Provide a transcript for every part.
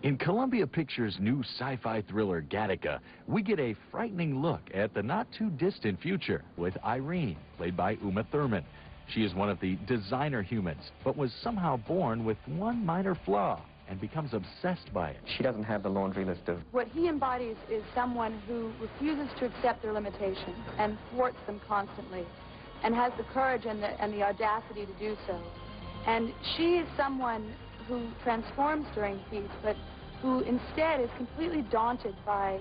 In Columbia Pictures' new sci-fi thriller, Gattaca, we get a frightening look at the not-too-distant future with Irene, played by Thurman. She is one of the designer humans, but was somehow born with one minor flaw and becomes obsessed by it. She doesn't have the laundry list of... What he embodies is someone who refuses to accept their limitations and thwarts them constantly, and has the courage and the audacity to do so. And she is someone who transforms during the piece, but who instead is completely daunted by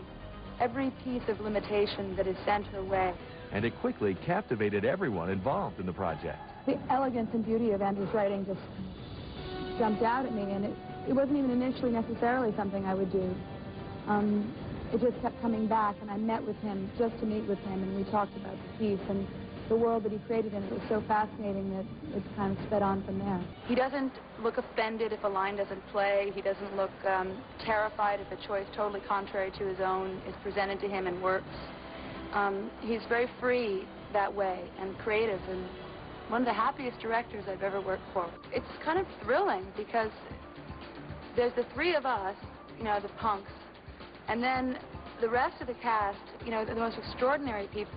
every piece of limitation that is sent her way. And it quickly captivated everyone involved in the project. The elegance and beauty of Andrew's writing just jumped out at me, and it wasn't even initially necessarily something I would do. It just kept coming back, and I met with him just to meet with him, and we talked about the piece and the world that he created, and it was so fascinating that it's kind of sped on from there. He doesn't look offended if a line doesn't play. He doesn't look terrified if a choice totally contrary to his own is presented to him and works. He's very free that way and creative, and one of the happiest directors I've ever worked for. It's kind of thrilling because there's the three of us, you know, the punks, and then the rest of the cast, you know, the most extraordinary people.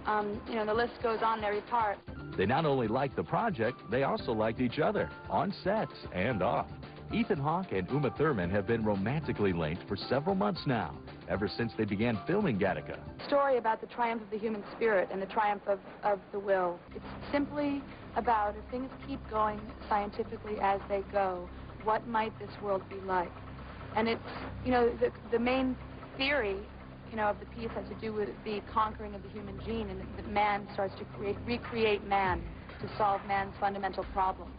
You know, the list goes on in every part. They not only liked the project, they also liked each other, on sets and off. Ethan Hawke and Thurman have been romantically linked for several months now, ever since they began filming Gattaca. Story about the triumph of the human spirit and the triumph of the will. It's simply about, if things keep going scientifically as they go, what might this world be like? And it's, you know, the main theory, you know, of the piece has to do with the conquering of the human gene, and that man starts to recreate man to solve man's fundamental problem,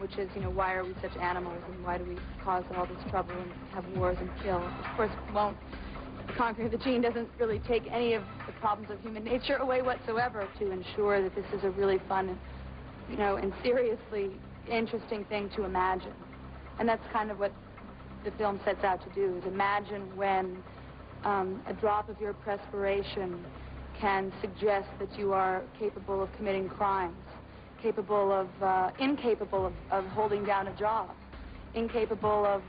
which is, you know, why are we such animals, and why do we cause all this trouble and have wars and kill? Of course, conquering the gene doesn't really take any of the problems of human nature away whatsoever to ensure that this is a really fun, you know, and seriously interesting thing to imagine. And that's kind of what the film sets out to do, is imagine when a drop of your perspiration can suggest that you are capable of committing crimes, incapable of holding down a job, incapable of